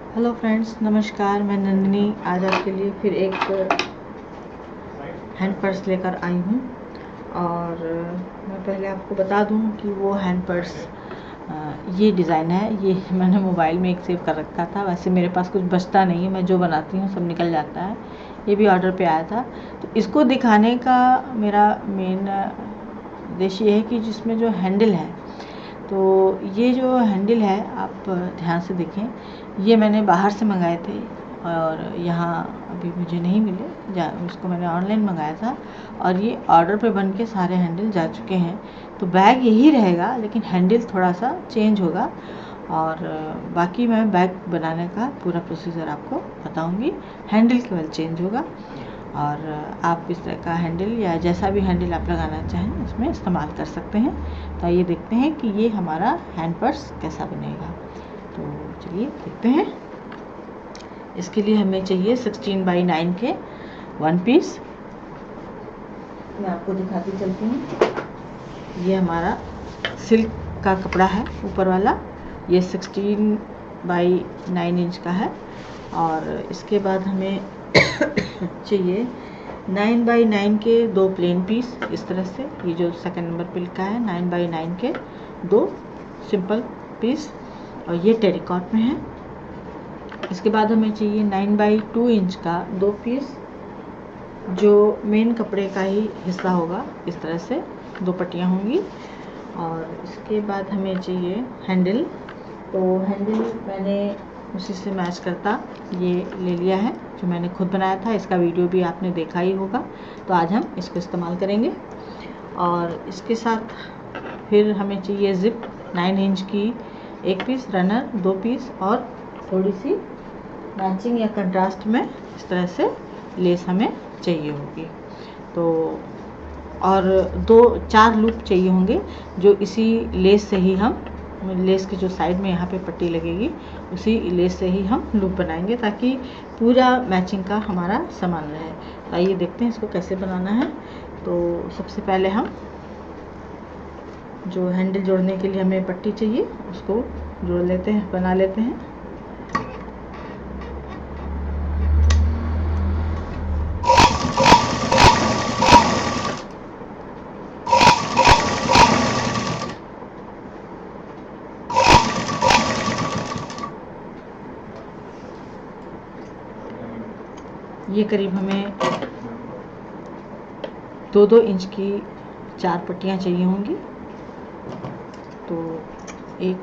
Hello friends, नमस्कार। मैं नंदिनी आज आपके लिए फिर एक हैंड पर्स लेकर आई हूँ। और मैं पहले आपको बता दूँ कि वो हैंड पर्स ये डिज़ाइन है। ये मैंने मोबाइल में एक सेव कर रखा था। वैसे मेरे पास कुछ बचता नहीं है, मैं जो बनाती हूँ सब निकल जाता है। ये भी ऑर्डर पे आया था, तो इसको दिखाने का मेरा मेन उद्देश्य ये है कि जिसमें जो हैंडल है, तो ये जो हैंडल है आप ध्यान से देखें। ये मैंने बाहर से मंगाए थे और यहाँ अभी मुझे नहीं मिले। इसको मैंने ऑनलाइन मंगाया था और ये ऑर्डर पे बन के सारे हैंडल जा चुके हैं। तो बैग यही रहेगा, लेकिन हैंडल थोड़ा सा चेंज होगा। और बाकी मैं बैग बनाने का पूरा प्रोसीजर आपको बताऊंगी। हैंडल केवल चेंज होगा और आप इस तरह का हैंडल या जैसा भी हैंडल आप लगाना चाहें उसमें इस्तेमाल कर सकते हैं। तो आइए देखते हैं कि ये हमारा हैंड पर्स कैसा बनेगा। तो चलिए देखते हैं। इसके लिए हमें चाहिए 16x9 के 1 पीस। मैं आपको दिखाती चलती हूँ। ये हमारा सिल्क का कपड़ा है ऊपर वाला। ये 16x9 इंच का है। और इसके बाद हमें चाहिए 9x9 के 2 प्लेन पीस। इस तरह से ये जो सेकंड नंबर पे लिखा है 9x9 के 2 सिंपल पीस, और ये टेरिकॉट में है। इसके बाद हमें चाहिए 9x2 इंच का 2 पीस, जो मेन कपड़े का ही हिस्सा होगा। इस तरह से 2 पट्टियाँ होंगी। और इसके बाद हमें चाहिए हैंडल। तो हैंडल मैंने उसी से मैच करता ये ले लिया है, जो मैंने खुद बनाया था। इसका वीडियो भी आपने देखा ही होगा। तो आज हम इसको इस्तेमाल करेंगे। और इसके साथ फिर हमें चाहिए ज़िप 9 इंच की 1 पीस, रनर 2 पीस, और थोड़ी सी मैचिंग या कंट्रास्ट में इस तरह से लेस हमें चाहिए होगी। तो और 4 लूप चाहिए होंगे, जो इसी लेस से ही हम, लेस के जो साइड में यहाँ पे पट्टी लगेगी, उसी लेस से ही हम लूप बनाएंगे, ताकि पूरा मैचिंग का हमारा सामान रहे। तो आइए देखते हैं इसको कैसे बनाना है। तो सबसे पहले हम जो हैंडल जोड़ने के लिए हमें पट्टी चाहिए उसको जोड़ लेते हैं, बना लेते हैं। ये करीब हमें 2-2 इंच की 4 पट्टियाँ चाहिए होंगी। तो एक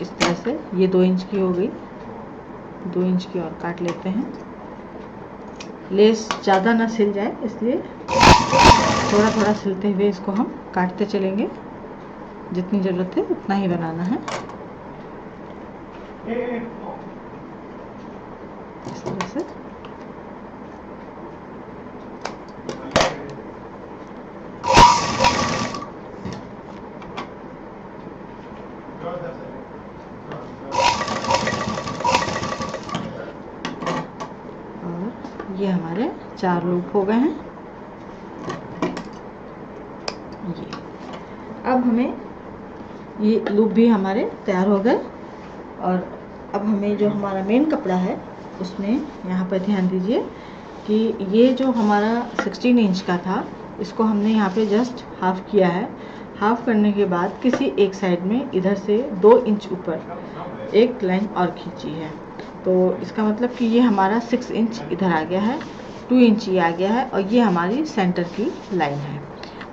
इस तरह से ये 2 इंच की हो गई। 2 इंच की और काट लेते हैं। लेस ज़्यादा ना सिल जाए, इसलिए थोड़ा थोड़ा सिलते हुए इसको हम काटते चलेंगे। जितनी ज़रूरत है उतना ही बनाना है। इस तरह से और ये हमारे 4 लूप हो गए हैं। ये अब हमें ये लूप भी हमारे तैयार हो गए। और अब हमें जो हमारा मेन कपड़ा है उसमें यहाँ पर ध्यान दीजिए कि ये जो हमारा 16 इंच का था, इसको हमने यहाँ पे जस्ट हाफ किया है। हाफ करने के बाद किसी एक साइड में इधर से 2 इंच ऊपर एक लाइन और खींची है। तो इसका मतलब कि ये हमारा 6 इंच इधर आ गया है, 2 इंच ये आ गया है, और ये हमारी सेंटर की लाइन है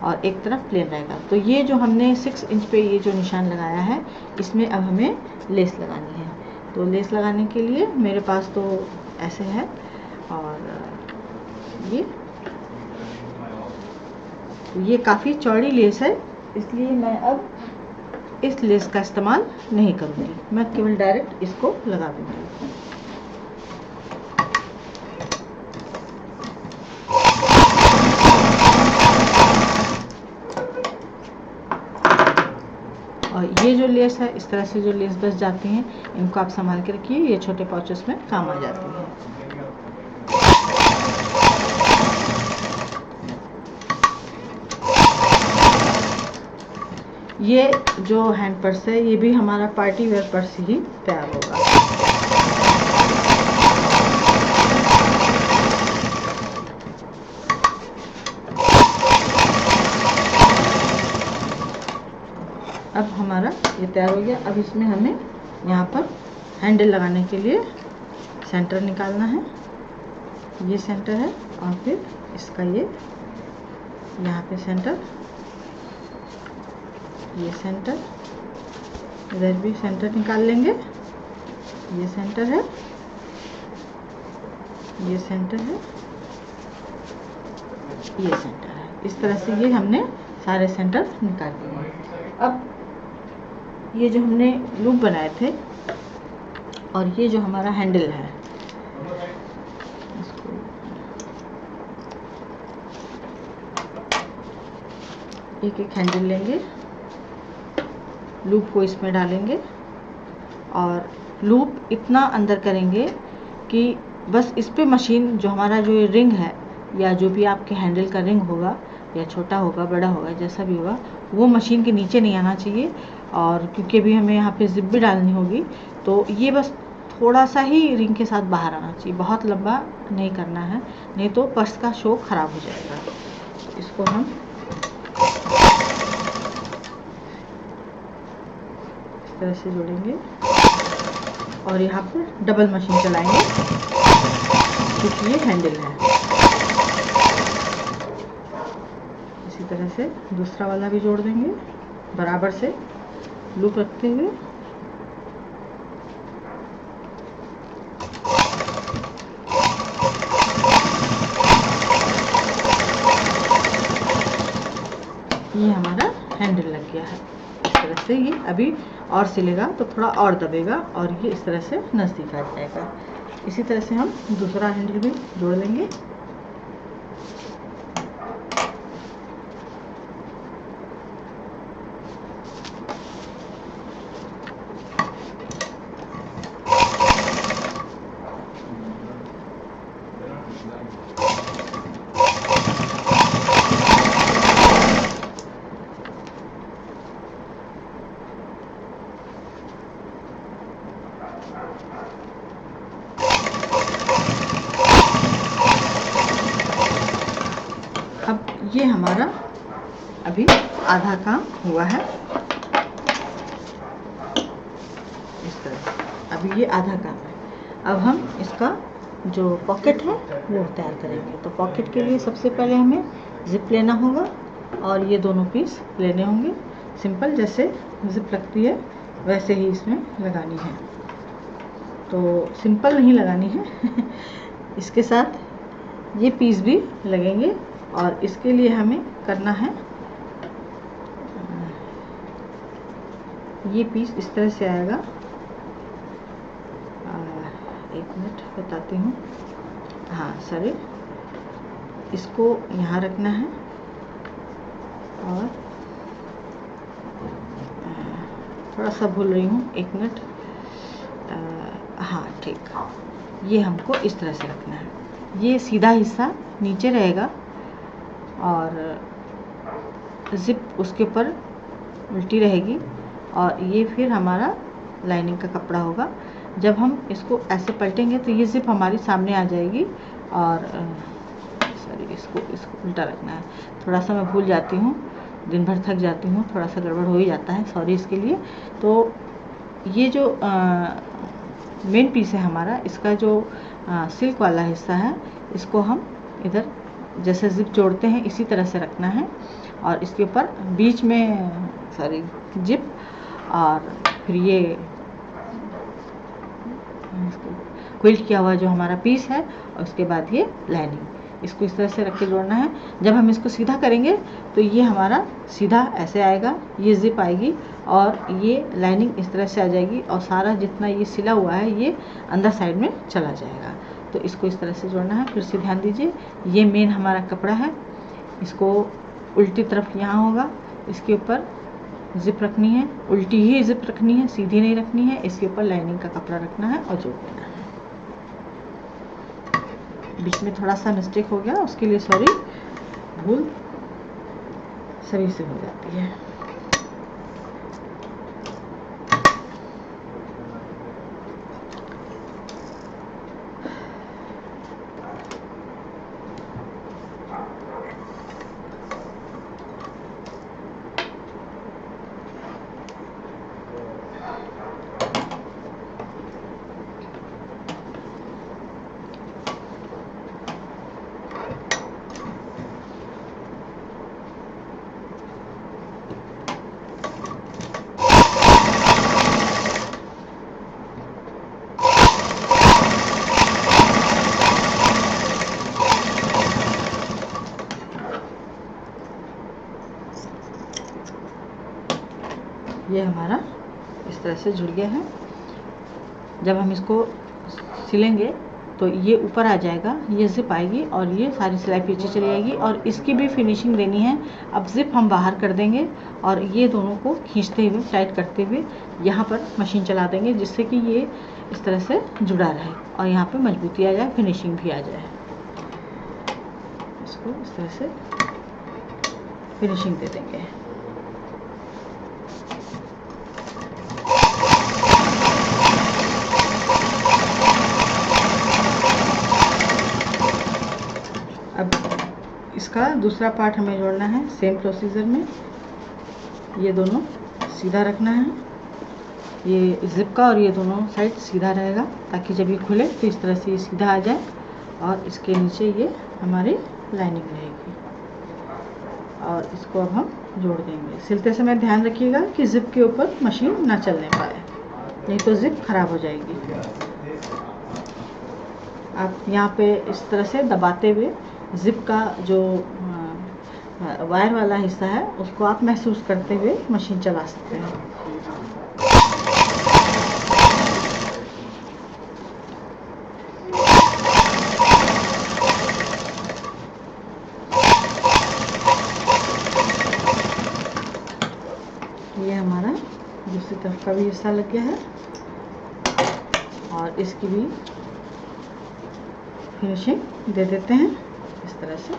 और एक तरफ प्लेन रहेगा। तो ये जो हमने 6 इंच पे ये जो निशान लगाया है, इसमें अब हमें लेस लगानी है। तो लेस लगाने के लिए मेरे पास तो ऐसे है, और ये काफ़ी चौड़ी लेस है, इसलिए मैं अब इस लेस का इस्तेमाल नहीं करूँगी। मैं केवल डायरेक्ट इसको लगा दूँगी। और ये जो लेस है, इस तरह से जो लेस बच जाती हैं, इनको आप संभाल के रखिए। ये छोटे पाउचेस में काम आ जाती हैं। ये जो हैंड पर्स है, ये भी हमारा पार्टी वेयर पर्स ही तैयार होगा। ये तैयार हो गया। अब इसमें हमें यहाँ पर हैंडल लगाने के लिए सेंटर निकालना है। ये सेंटर है और फिर इसका ये यहाँ पे सेंटर, ये सेंटर, इधर भी सेंटर निकाल लेंगे। ये सेंटर है, ये सेंटर है, ये सेंटर है। इस तरह से ये हमने सारे सेंटर निकाल दिए। अब ये जो हमने लूप बनाए थे और ये जो हमारा हैंडल है, इसको एक एक हैंडल लेंगे, लूप को इसमें डालेंगे और लूप इतना अंदर करेंगे कि बस इस पे मशीन जो हमारा जो रिंग है या जो भी आपके हैंडल का रिंग होगा, या छोटा होगा बड़ा होगा जैसा भी होगा, वो मशीन के नीचे नहीं आना चाहिए। और क्योंकि अभी हमें यहाँ पे जिप भी डालनी होगी, तो ये बस थोड़ा सा ही रिंग के साथ बाहर आना चाहिए, बहुत लंबा नहीं करना है, नहीं तो पर्स का शो खराब हो जाएगा। इसको हम इस तरह से जोड़ेंगे और यहाँ पर डबल मशीन चलाएंगे क्योंकि ये हैंडल है। इसी तरह से दूसरा वाला भी जोड़ देंगे बराबर से लूप रखते हुए। ये हमारा हैंडल लग गया है। इस तरह से ये अभी और सिलेगा तो थोड़ा और दबेगा और ये इस तरह से नज़दीक आ जाएगा। इसी तरह से हम दूसरा हैंडल भी जोड़ लेंगे। अब ये हमारा अभी आधा काम हुआ है। इस तरह अभी ये आधा काम है। अब हम इसका जो पॉकेट है वो तैयार करेंगे। तो पॉकेट के लिए सबसे पहले हमें जिप लेना होगा और ये दोनों पीस लेने होंगे। सिंपल जैसे जिप लगती है वैसे ही इसमें लगानी है, तो सिंपल नहीं लगानी है इसके साथ ये पीस भी लगेंगे और इसके लिए हमें करना है, ये पीस इस तरह से आएगा। एक मिनट बताती हूँ। हाँ सॉरी, इसको यहाँ रखना है और थोड़ा सा भूल रही हूँ, एक मिनट। हाँ ठीक, ये हमको इस तरह से रखना है। ये सीधा हिस्सा नीचे रहेगा और जिप उसके ऊपर उल्टी रहेगी और ये फिर हमारा लाइनिंग का कपड़ा होगा। जब हम इसको ऐसे पलटेंगे तो ये जिप हमारी सामने आ जाएगी और सॉरी इसको उल्टा रखना है। थोड़ा सा मैं भूल जाती हूँ, दिन भर थक जाती हूँ, थोड़ा सा गड़बड़ हो ही जाता है, सॉरी इसके लिए। तो ये जो मेन पीस है हमारा, इसका जो सिल्क वाला हिस्सा है, इसको हम इधर जैसे जिप जोड़ते हैं इसी तरह से रखना है और इसके ऊपर बीच में सॉरी जिप और फिर ये क्विल्ट किया हुआ जो हमारा पीस है और उसके बाद ये लाइनिंग, इसको इस तरह से रख के जोड़ना है। जब हम इसको सीधा करेंगे तो ये हमारा सीधा ऐसे आएगा, ये जिप आएगी और ये लाइनिंग इस तरह से आ जाएगी और सारा जितना ये सिला हुआ है ये अंदर साइड में चला जाएगा। तो इसको इस तरह से जोड़ना है। फिर से ध्यान दीजिए, ये मेन हमारा कपड़ा है, इसको उल्टी तरफ यहाँ होगा, इसके ऊपर जिप रखनी है, उल्टी ही जिप रखनी है, सीधी नहीं रखनी है। इसके ऊपर लाइनिंग का कपड़ा रखना है और जोड़ देना है। बीच में थोड़ा सा मिस्टेक हो गया, उसके लिए सॉरी, भूल सभी से हो जाती है। ये हमारा इस तरह से जुड़ गया है। जब हम इसको सिलेंगे तो ये ऊपर आ जाएगा, ये ज़िप आएगी और ये सारी सिलाई पीछे चली जाएगी और इसकी भी फिनिशिंग देनी है। अब ज़िप हम बाहर कर देंगे और ये दोनों को खींचते हुए, टाइट करते हुए यहाँ पर मशीन चला देंगे, जिससे कि ये इस तरह से जुड़ा रहे और यहाँ पे मजबूती आ जाए, फिनिशिंग भी आ जाए। इसको इस तरह से फिनिशिंग दे देंगे। अब इसका दूसरा पार्ट हमें जोड़ना है सेम प्रोसीजर में। ये दोनों सीधा रखना है, ये जिप का, और ये दोनों साइड सीधा रहेगा ताकि जब ये खुले तो इस तरह से ये सीधा आ जाए और इसके नीचे ये हमारी लाइनिंग रहेगी। और इसको अब हम जोड़ देंगे। सिलते समय ध्यान रखिएगा कि जिप के ऊपर मशीन ना चलने पाए, नहीं तो जिप खराब हो जाएगी। आप यहाँ पे इस तरह से दबाते हुए जिप का जो वायर वाला हिस्सा है उसको आप महसूस करते हुए मशीन चला सकते हैं। ये हमारा दूसरी तरफ का भी हिस्सा लग गया है और इसकी भी फिनिशिंग दे देते हैं इस तरह से।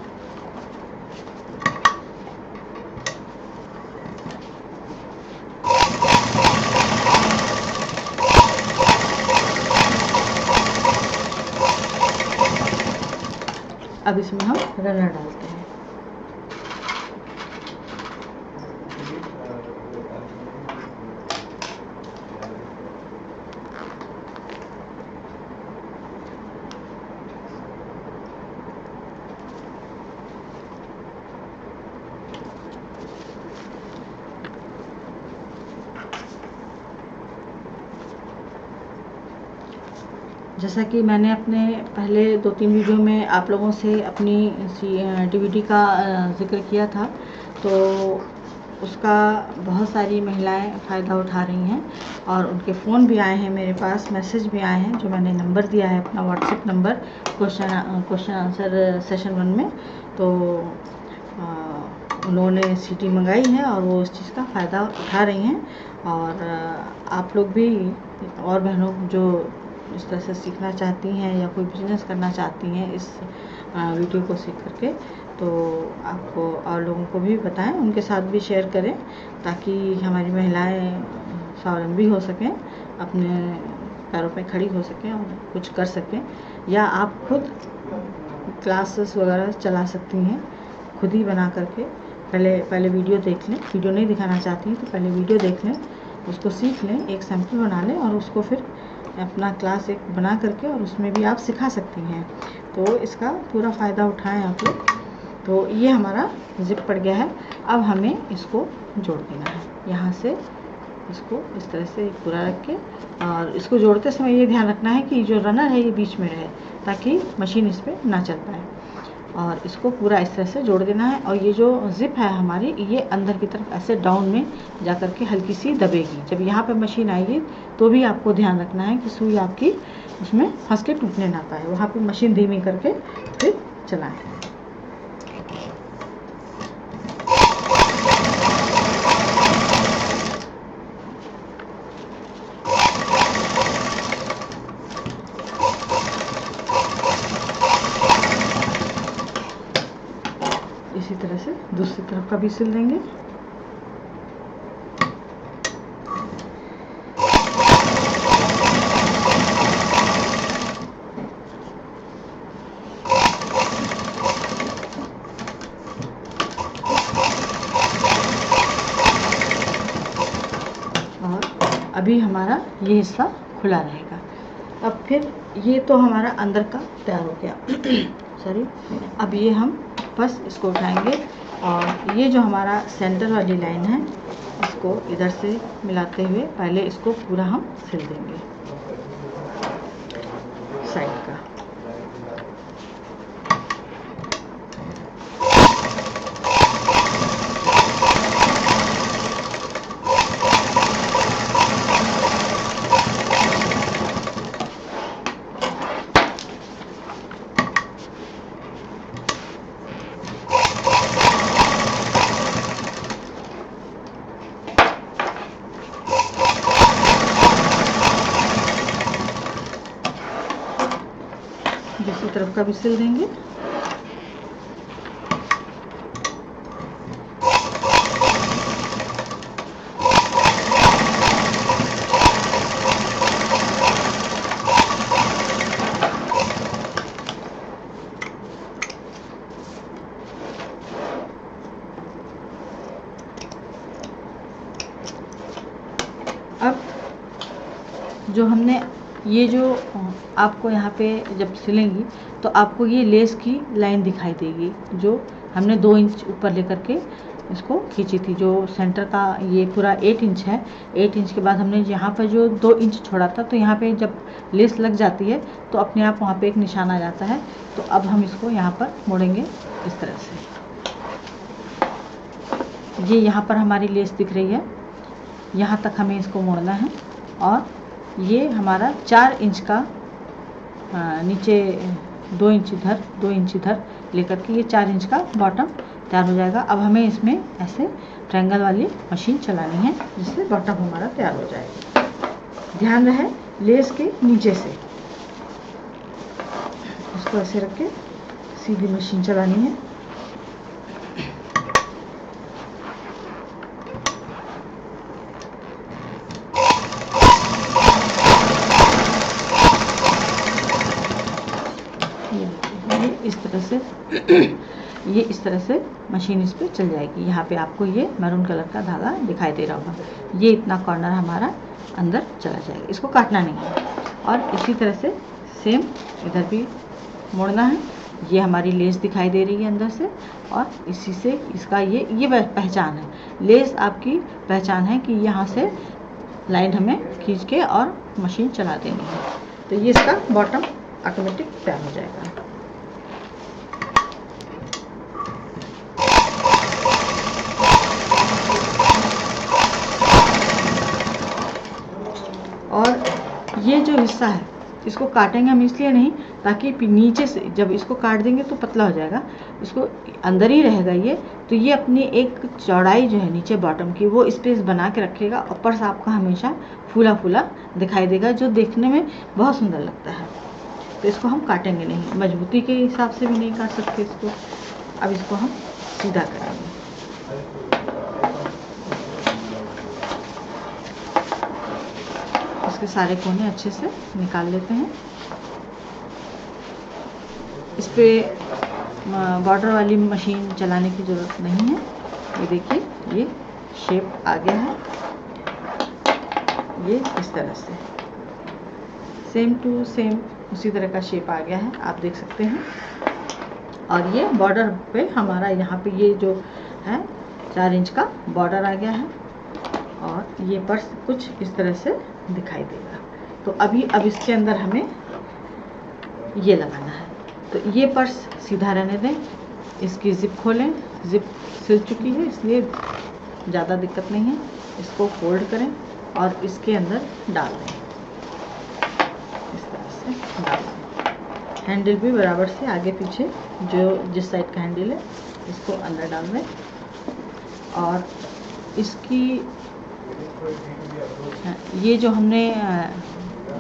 अब इसमें हम रनर डालते हैं। जैसा कि मैंने अपने पहले 2-3 वीडियो में आप लोगों से अपनी डीवीडी का जिक्र किया था, तो उसका बहुत सारी महिलाएं फ़ायदा उठा रही हैं और उनके फ़ोन भी आए हैं मेरे पास, मैसेज भी आए हैं, जो मैंने नंबर दिया है अपना WhatsApp number question answer session 1 में। तो उन्होंने सीटी मंगाई है और वो इस चीज़ का फ़ायदा उठा रही हैं। और आप लोग भी और बहनों जो इस तरह से सीखना चाहती हैं या कोई बिजनेस करना चाहती हैं इस वीडियो को सीख करके, तो आपको और लोगों को भी बताएं, उनके साथ भी शेयर करें ताकि हमारी महिलाएं स्वावलंबी हो सकें, अपने पैरों पे खड़ी हो सकें और कुछ कर सकें। या आप खुद क्लासेस वगैरह चला सकती हैं खुद ही बना करके। पहले वीडियो देख लें, वीडियो नहीं दिखाना चाहती हैं तो पहले वीडियो देख लें, उसको सीख लें, एक सैंपल बना लें और उसको फिर अपना क्लास एक बना करके और उसमें भी आप सिखा सकती हैं। तो इसका पूरा फ़ायदा उठाएं आप लोग। तो ये हमारा जिप पड़ गया है। अब हमें इसको जोड़ देना है, यहाँ से इसको इस तरह से पूरा रख के, और इसको जोड़ते समय ये ध्यान रखना है कि जो रनर है ये बीच में रहे ताकि मशीन इस पर ना चल पाए। और इसको पूरा इस तरह से जोड़ देना है। और ये जो जिप है हमारी, ये अंदर की तरफ ऐसे डाउन में जा कर के हल्की सी दबेगी। जब यहाँ पे मशीन आएगी तो भी आपको ध्यान रखना है कि सुई आपकी उसमें फंस के टूटने ना पाए। वहाँ पे मशीन धीमी करके फिर चलाएं। इसी तरह से दूसरी तरफ का भी सिल देंगे। और अभी हमारा ये हिस्सा खुला रहेगा। अब फिर ये तो हमारा अंदर का तैयार हो गया सॉरी। अब ये हम बस इसको उठाएंगे और ये जो हमारा सेंटर वाली लाइन है इसको इधर से मिलाते हुए पहले इसको पूरा हम सिल देंगे साइड का। दूसरी तरफ का भी सिल देंगे। अब जो हमने ये जो आपको यहाँ पे जब सिलेंगी तो आपको ये लेस की लाइन दिखाई देगी जो हमने 2 इंच ऊपर लेकर के इसको खींची थी। जो सेंटर का ये पूरा 8 इंच है। 8 इंच के बाद हमने यहाँ पर जो 2 इंच छोड़ा था, तो यहाँ पे जब लेस लग जाती है तो अपने आप वहाँ पे एक निशान आ जाता है। तो अब हम इसको यहाँ पर मोड़ेंगे इस तरह से। ये यहाँ पर हमारी लेस दिख रही है, यहाँ तक हमें इसको मोड़ना है। और ये हमारा 4 इंच का नीचे 2 इंच इधर 2 इंच इधर लेकर के ये 4 इंच का बॉटम तैयार हो जाएगा। अब हमें इसमें ऐसे ट्रायंगल वाली मशीन चलानी है जिससे बॉटम हमारा तैयार हो जाएगा। ध्यान रहे लेस के नीचे से इसको ऐसे रख के सीधी मशीन चलानी है। ये इस तरह से मशीन इस पे चल जाएगी। यहाँ पे आपको ये मैरून कलर का धागा दिखाई दे रहा होगा। ये इतना कॉर्नर हमारा अंदर चला जाएगा, इसको काटना नहीं है। और इसी तरह से सेम इधर भी मोड़ना है। ये हमारी लेस दिखाई दे रही है अंदर से, और इसी से इसका ये पहचान है। लेस आपकी पहचान है कि यहाँ से लाइन हमें खींच के और मशीन चला देनी है। तो ये इसका बॉटम ऑटोमेटिक तैयार हो जाएगा। और ये जो हिस्सा है इसको काटेंगे हम इसलिए नहीं ताकि नीचे से जब इसको काट देंगे तो पतला हो जाएगा, इसको अंदर ही रहेगा ये। तो ये अपनी एक चौड़ाई जो है नीचे बॉटम की वो स्पेस बना के रखेगा। ऊपर से आपका हमेशा फूला फूला दिखाई देगा जो देखने में बहुत सुंदर लगता है। तो इसको हम काटेंगे नहीं, मजबूती के हिसाब से भी नहीं काट सकते इसको। अब इसको हम सीधा करेंगे। इसके सारे कोने अच्छे से निकाल लेते हैं। इस पे बॉर्डर वाली मशीन चलाने की ज़रूरत नहीं है। ये देखिए ये शेप आ गया है, ये इस तरह से सेम टू सेम उसी तरह का शेप आ गया है, आप देख सकते हैं। और ये बॉर्डर पे हमारा यहाँ पे ये जो है 4 इंच का बॉर्डर आ गया है। और ये पर्स कुछ इस तरह से दिखाई देगा। तो अब इसके अंदर हमें ये लगाना है। तो ये पर्स सीधा रहने दें, इसकी जिप खोलें। जिप सिल चुकी है इसलिए ज़्यादा दिक्कत नहीं है। इसको फोल्ड करें और इसके अंदर डाल दें, इस तरह से डाल दें। हैंडल भी बराबर से आगे पीछे जो जिस साइड का हैंडल है इसको अंदर डाल दें। और इसकी ये जो हमने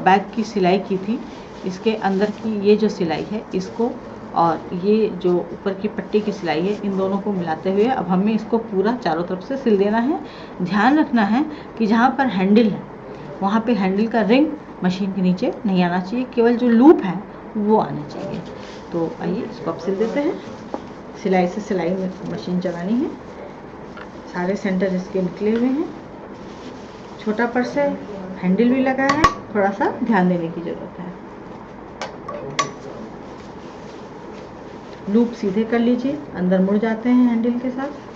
बैग की सिलाई की थी इसके अंदर की ये जो सिलाई है इसको और ये जो ऊपर की पट्टी की सिलाई है इन दोनों को मिलाते हुए अब हमें इसको पूरा चारों तरफ से सिल देना है। ध्यान रखना है कि जहाँ पर हैंडल है वहाँ पे हैंडल का रिंग मशीन के नीचे नहीं आना चाहिए, केवल जो लूप है वो आना चाहिए। तो आइए इसको अब सिल देते हैं। सिलाई से सिलाई में मशीन चलानी है। सारे सेंटर इसके निकले हुए हैं। छोटा पर्स है, हैंडल भी लगा है, थोड़ा सा ध्यान देने की ज़रूरत है। लूप सीधे कर लीजिए, अंदर मुड़ जाते हैं हैंडल के साथ।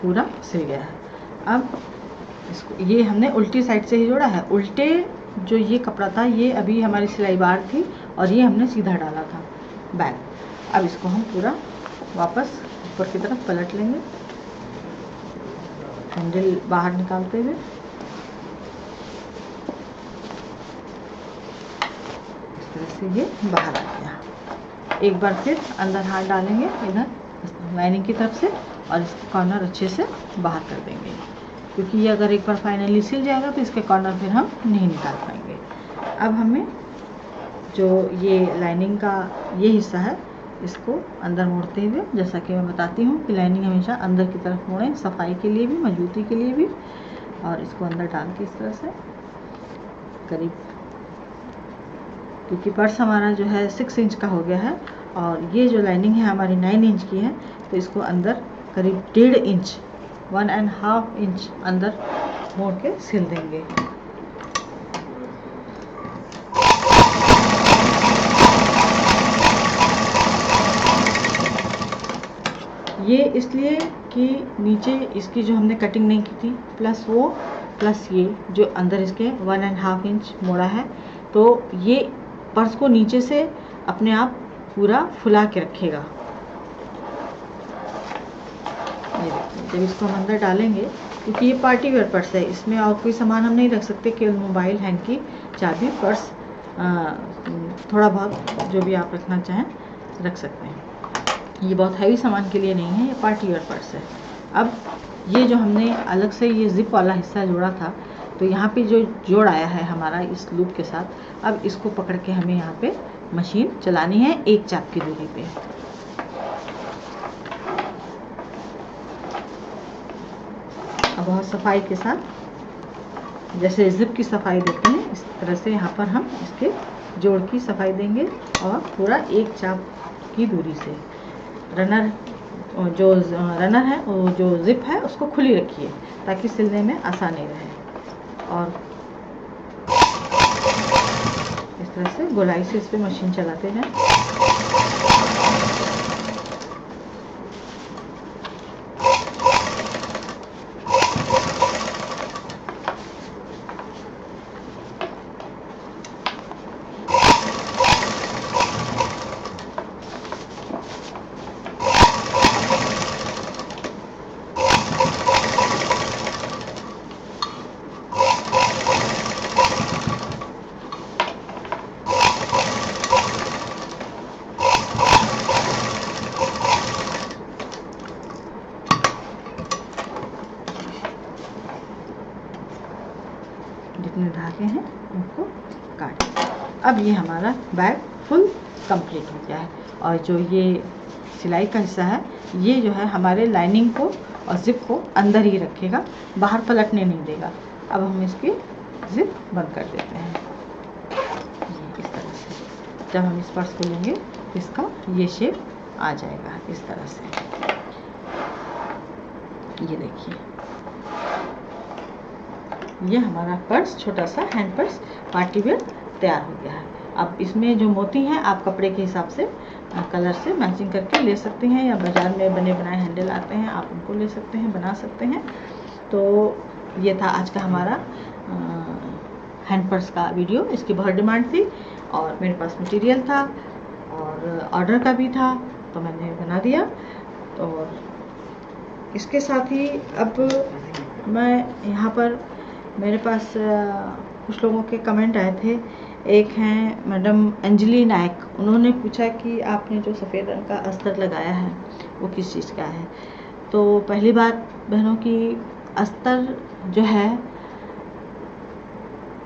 पूरा सिल गया है। अब इसको ये हमने उल्टी साइड से ही जोड़ा है। उल्टे जो ये कपड़ा था ये अभी हमारी सिलाई बाहर थी और ये हमने सीधा डाला था बैक। अब इसको हम पूरा वापस ऊपर की तरफ पलट लेंगे, हैंडल बाहर निकालते हुए। इस तरह से ये बाहर आ गया। एक बार फिर अंदर हाथ डालेंगे इधर लाइनिंग की तरफ से और इसके कॉर्नर अच्छे से बाहर कर देंगे, क्योंकि ये अगर एक बार फाइनली सिल जाएगा तो इसके कॉर्नर फिर हम नहीं निकाल पाएंगे। अब हमें जो ये लाइनिंग का ये हिस्सा है इसको अंदर मोड़ते हुए, जैसा कि मैं बताती हूँ कि लाइनिंग हमेशा अंदर की तरफ मोड़ें, सफाई के लिए भी, मजबूती के लिए भी। और इसको अंदर डाल के इस तरह से करीब, क्योंकि पर्स हमारा जो है 6 इंच का हो गया है और ये जो लाइनिंग है हमारी 9 इंच की है, तो इसको अंदर करीब 1.5 इंच 1.5 इंच अंदर मोड़ के सिल देंगे। ये इसलिए कि नीचे इसकी जो हमने कटिंग नहीं की थी, प्लस ये जो अंदर इसके 1.5 इंच मोड़ा है, तो ये पर्स को नीचे से अपने आप पूरा फुला के रखेगा। ये देखिए, जब इसको हम अंदर डालेंगे, क्योंकि ये पार्टी वेयर पर्स है, इसमें और कोई सामान हम नहीं रख सकते, केवल मोबाइल, हैंकी, चाबी, पर्स, थोड़ा बहुत जो भी आप रखना चाहें रख सकते हैं। ये बहुत हैवी सामान के लिए नहीं है, ये पार्टी वेयर पर्स है। अब ये जो हमने अलग से ये जिप वाला हिस्सा जोड़ा था, तो यहाँ पे जो जोड़ आया है हमारा इस लूप के साथ, अब इसको पकड़ के हमें यहाँ पे मशीन चलानी है 1 चाप की दूरी पे। अब बहुत सफाई के साथ, जैसे जिप की सफाई देते हैं इस तरह से यहाँ पर हम इसके जोड़ की सफाई देंगे और पूरा 1 चाप की दूरी से। रनर है, वो जो जिप है उसको खुली रखिए ताकि सिलने में आसानी रहे। और इस तरह से गोलाई से इस पे मशीन चलाते हैं। जितने धागे हैं उनको काट। अब ये हमारा बैग फुल कंप्लीट हो गया है। और जो ये सिलाई का हिस्सा है ये जो है हमारे लाइनिंग को और जिप को अंदर ही रखेगा, बाहर पलटने नहीं देगा। अब हम इसकी जिप बंद कर देते हैं इस तरह से। जब हम इस पर्स को लेंगे इसका ये शेप आ जाएगा इस तरह से। ये देखिए, ये हमारा पर्स, छोटा सा हैंड पर्स पार्टी वेयर तैयार हो गया है। अब इसमें जो मोती हैं आप कपड़े के हिसाब से कलर से मैचिंग करके ले सकते हैं, या बाज़ार में बने बनाए हैंडल आते हैं आप उनको ले सकते हैं, बना सकते हैं। तो ये था आज का हमारा हैंड पर्स का वीडियो। इसकी बहुत डिमांड थी और मेरे पास मटेरियल था और ऑर्डर का भी था, तो मैंने बना दिया। और इसके साथ ही अब मैं यहाँ पर, मेरे पास कुछ लोगों के कमेंट आए थे। एक हैं मैडम अंजलि नायक, उन्होंने पूछा कि आपने जो सफ़ेद रंग का अस्तर लगाया है वो किस चीज़ का है। तो पहली बात बहनों की, अस्तर जो है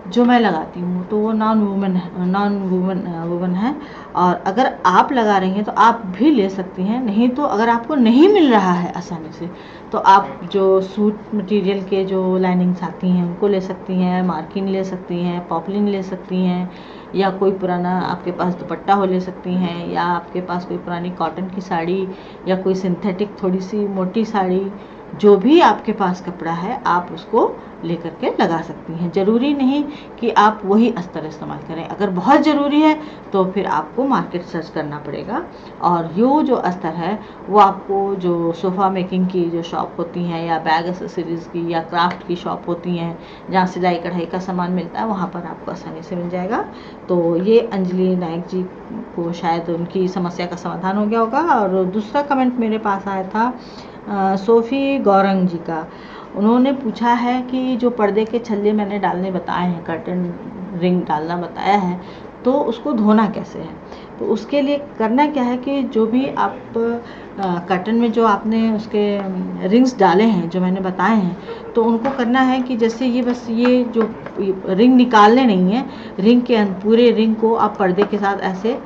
जो मैं लगाती हूँ तो वो नॉन वूवन है। और अगर आप लगा रही हैं तो आप भी ले सकती हैं, नहीं तो अगर आपको नहीं मिल रहा है आसानी से तो आप जो सूट मटेरियल के जो लाइनिंग्स आती हैं उनको ले सकती हैं, मार्किन ले सकती हैं, पॉपलिन ले सकती हैं, या कोई पुराना आपके पास दुपट्टा हो ले सकती हैं, या आपके पास कोई पुरानी कॉटन की साड़ी या कोई सिंथेटिक थोड़ी सी मोटी साड़ी जो भी आपके पास कपड़ा है आप उसको लेकर के लगा सकती हैं। ज़रूरी नहीं कि आप वही अस्तर इस्तेमाल करें। अगर बहुत ज़रूरी है तो फिर आपको मार्केट सर्च करना पड़ेगा, और यो जो अस्तर है वो आपको जो सोफ़ा मेकिंग की जो शॉप होती हैं या बैग एक्सेसरीज़ की या क्राफ्ट की शॉप होती हैं जहाँ सिलाई कढ़ाई का सामान मिलता है, वहाँ पर आपको आसानी से मिल जाएगा। तो ये अंजलि नायक जी को शायद उनकी समस्या का समाधान हो गया होगा। और दूसरा कमेंट मेरे पास आया था सोफ़ी गौरंग जी का। उन्होंने पूछा है कि जो पर्दे के छल्ले मैंने डालने बताए हैं, कर्टन रिंग डालना बताया है, तो उसको धोना कैसे है। तो उसके लिए करना क्या है कि जो भी आप कर्टन में जो आपने उसके रिंग्स डाले हैं जो मैंने बताए हैं, तो उनको करना है कि जैसे ये बस ये जो रिंग निकालने नहीं है, रिंग के पूरे रिंग को आप पर्दे के साथ ऐसे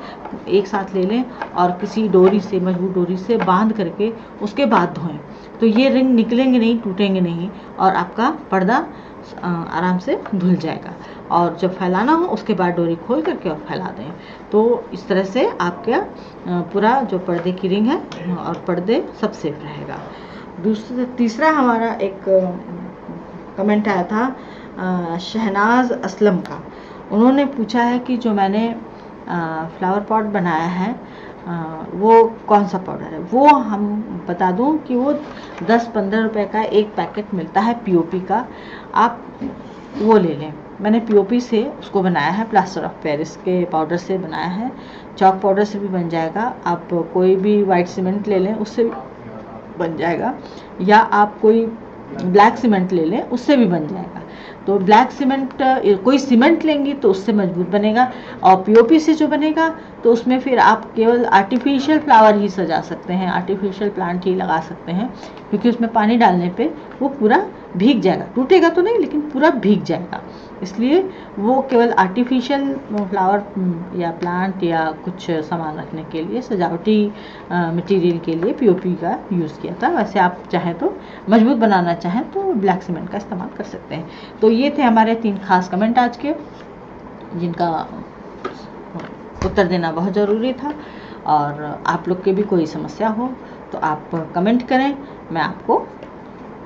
एक साथ ले लें और किसी डोरी से, मजबूत डोरी से बांध करके उसके बाद धोएं। तो ये रिंग निकलेंगे नहीं, टूटेंगे नहीं, और आपका पर्दा आराम से धुल जाएगा। और जब फैलाना हो उसके बाद डोरी खोल करके और फैला दें। तो इस तरह से आपका पूरा जो पर्दे की रिंग है और पर्दे सब सेफ रहेगा। तीसरा हमारा एक कमेंट आया था शहनाज असलम का। उन्होंने पूछा है कि जो मैंने फ्लावर पॉट बनाया है वो कौन सा पाउडर है। वो हम बता दूं कि वो 10-15 रुपए का एक पैकेट मिलता है पीओपी का, आप वो ले लें। मैंने पीओपी से उसको बनाया है, प्लास्टर ऑफ पेरिस के पाउडर से बनाया है। चॉक पाउडर से भी बन जाएगा, आप कोई भी वाइट सीमेंट ले लें उससे भी बन जाएगा, या आप कोई ब्लैक सीमेंट ले लें उससे भी बन जाएगा। तो ब्लैक सीमेंट कोई सीमेंट लेंगी तो उससे मजबूत बनेगा, और पीओपी से जो बनेगा तो उसमें फिर आप केवल आर्टिफिशियल फ्लावर ही सजा सकते हैं, आर्टिफिशियल प्लांट ही लगा सकते हैं, क्योंकि उसमें पानी डालने पे वो पूरा भीग जाएगा, टूटेगा तो नहीं लेकिन पूरा भीग जाएगा। इसलिए वो केवल आर्टिफिशियल फ्लावर या प्लांट या कुछ सामान रखने के लिए, सजावटी मटेरियल के लिए पीओपी का यूज़ किया था। वैसे आप चाहें तो मजबूत बनाना चाहें तो ब्लैक सीमेंट का इस्तेमाल कर सकते हैं। तो ये थे हमारे 3 खास कमेंट आज के, जिनका उत्तर देना बहुत ज़रूरी था। और आप लोग के भी कोई समस्या हो तो आप कमेंट करें, मैं आपको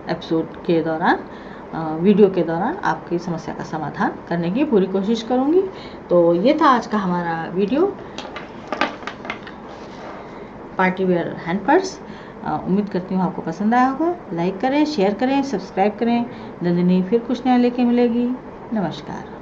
एपिसोड के दौरान, वीडियो के दौरान आपकी समस्या का समाधान करने की पूरी कोशिश करूँगी। तो ये था आज का हमारा video, party wear hand purse. उम्मीद करती हूँ आपको पसंद आया होगा। लाइक करें, शेयर करें, सब्सक्राइब करें। नंदिनी फिर कुछ नया लेके मिलेगी। नमस्कार।